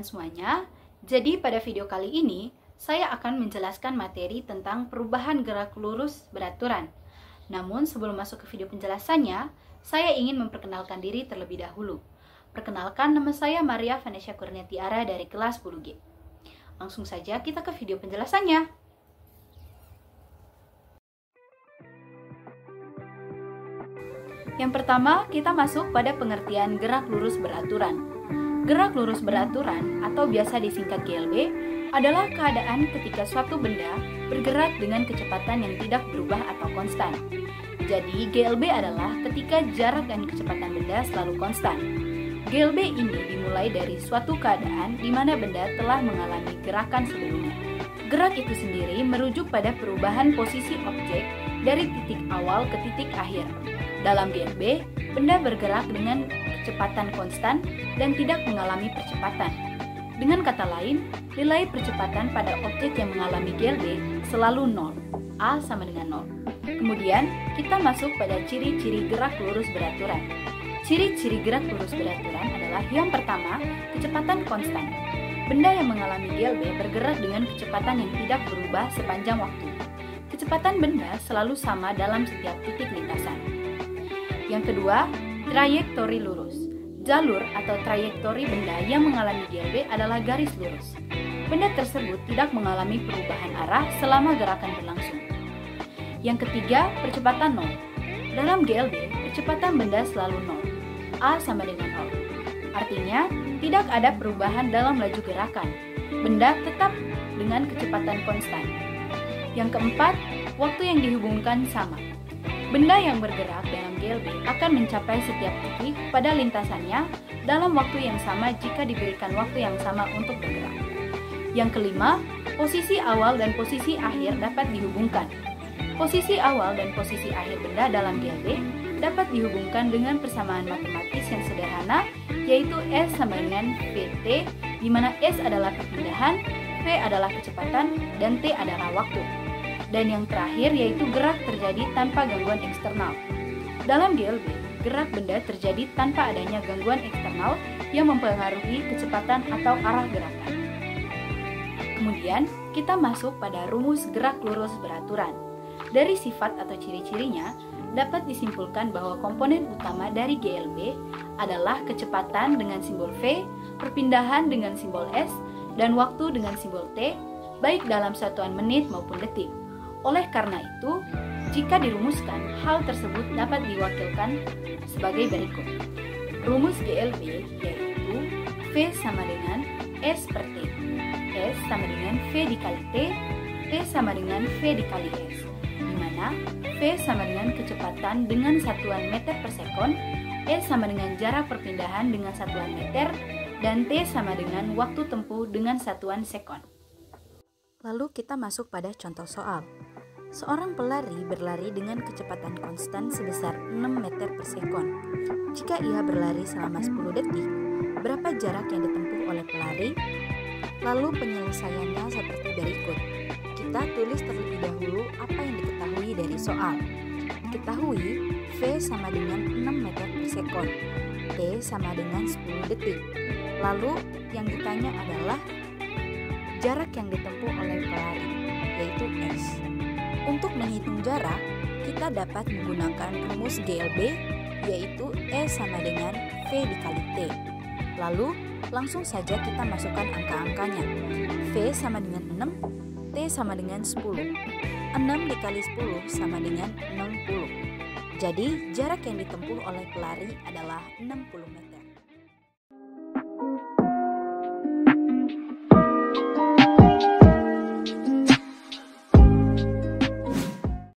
teman-teman semuanya. Jadi pada video kali ini, saya akan menjelaskan materi tentang perubahan gerak lurus beraturan. Namun sebelum masuk ke video penjelasannya, saya ingin memperkenalkan diri terlebih dahulu. Perkenalkan, nama saya Maria Vanessa Kurniatiara dari kelas 10G. Langsung saja kita ke video penjelasannya. Yang pertama, kita masuk pada pengertian gerak lurus beraturan. Gerak lurus beraturan atau biasa disingkat GLB adalah keadaan ketika suatu benda bergerak dengan kecepatan yang tidak berubah atau konstan. Jadi, GLB adalah ketika jarak dan kecepatan benda selalu konstan. GLB ini dimulai dari suatu keadaan di mana benda telah mengalami gerakan sebelumnya. Gerak itu sendiri merujuk pada perubahan posisi objek dari titik awal ke titik akhir. Dalam GLB, benda bergerak dengan kecepatan konstan dan tidak mengalami percepatan. Dengan kata lain, nilai percepatan pada objek yang mengalami GLB selalu 0, A sama dengan 0. Kemudian, kita masuk pada ciri-ciri gerak lurus beraturan. Ciri-ciri gerak lurus beraturan adalah yang pertama, kecepatan konstan. Benda yang mengalami GLB bergerak dengan kecepatan yang tidak berubah sepanjang waktu. Kecepatan benda selalu sama dalam setiap titik lintasan. Yang kedua, trayektori lurus. Jalur atau trayektori benda yang mengalami GLB adalah garis lurus. Benda tersebut tidak mengalami perubahan arah selama gerakan berlangsung. Yang ketiga, percepatan 0. Dalam GLB, percepatan benda selalu 0. A sama dengan 0. Artinya, tidak ada perubahan dalam laju gerakan. Benda tetap dengan kecepatan konstan. Yang keempat, waktu yang dihubungkan sama. Benda yang bergerak dalam GLB akan mencapai setiap titik pada lintasannya dalam waktu yang sama jika diberikan waktu yang sama untuk bergerak. Yang kelima, posisi awal dan posisi akhir dapat dihubungkan. Posisi awal dan posisi akhir benda dalam GLB dapat dihubungkan dengan persamaan matematis yang sederhana, yaitu S sama dengan Vt, di mana S adalah perpindahan, V adalah kecepatan, dan T adalah waktu. Dan yang terakhir yaitu gerak terjadi tanpa gangguan eksternal. Dalam GLB, gerak benda terjadi tanpa adanya gangguan eksternal yang mempengaruhi kecepatan atau arah gerakan. Kemudian, kita masuk pada rumus gerak lurus beraturan. Dari sifat atau ciri-cirinya, dapat disimpulkan bahwa komponen utama dari GLB adalah kecepatan dengan simbol V, perpindahan dengan simbol S, dan waktu dengan simbol T, baik dalam satuan menit maupun detik. Oleh karena itu, jika dirumuskan, hal tersebut dapat diwakilkan sebagai berikut. Rumus GLB yaitu V sama dengan S per T. S sama dengan V dikali T, T sama dengan V dikali S. Di mana V sama dengan kecepatan dengan satuan meter per sekon, S sama dengan jarak perpindahan dengan satuan meter, dan T sama dengan waktu tempuh dengan satuan sekon. Lalu kita masuk pada contoh soal. Seorang pelari berlari dengan kecepatan konstan sebesar 6 meter per sekon. Jika ia berlari selama 10 detik, berapa jarak yang ditempuh oleh pelari? Lalu penyelesaiannya seperti berikut. Kita tulis terlebih dahulu apa yang diketahui dari soal. Diketahui V sama dengan 6 meter per sekon, T sama dengan 10 detik. Lalu yang ditanya adalah jarak yang ditempuh oleh pelari, yaitu S. Untuk menghitung jarak, kita dapat menggunakan rumus GLB, yaitu E sama dengan V dikali T. Lalu, langsung saja kita masukkan angka-angkanya. V sama dengan 6, T sama dengan 10. 6 dikali 10 sama dengan 60. Jadi, jarak yang ditempuh oleh pelari adalah 60 meter.